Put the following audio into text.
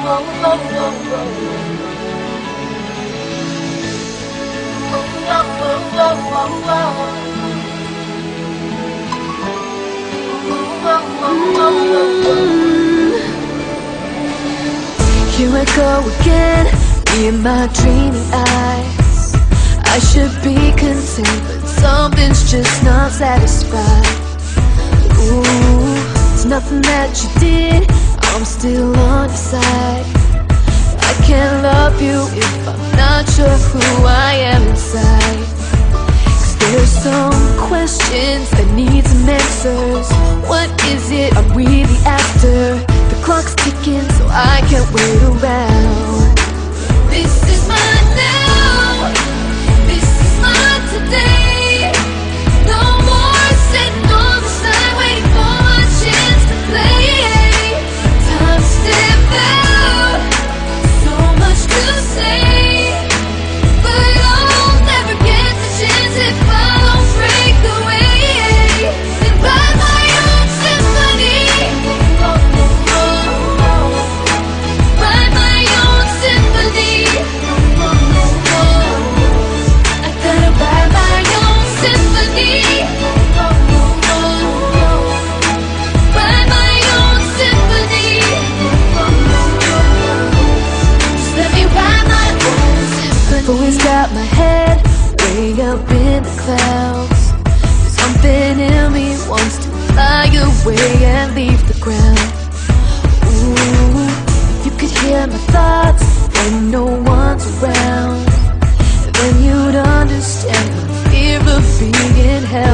Here I go again, me and my dreaming eyes. I should be content, but something's just not satisfied. Ooh, it's nothing that you did, I'm still on your side. I can't love you if I'm not sure who I am inside. 'Cause there's some questions that need some answers. What is it I'm really after? The clock's ticking, so I can't wait around. This is mine now, this is mine today. No more sitting on the side waiting for my chance to play. Time to step out, so much to say, but I'll never get the chance if I don't break away and write my own symphony. Write my own symphony. I gotta write my own symphony. Write my own symphony. Just let me write my own symphony. Always got my head way up in the clouds. Something in me wants to fly away and leave the ground. Ooh, if you could hear my thoughts when no one's around, then you'd understand the fear of being held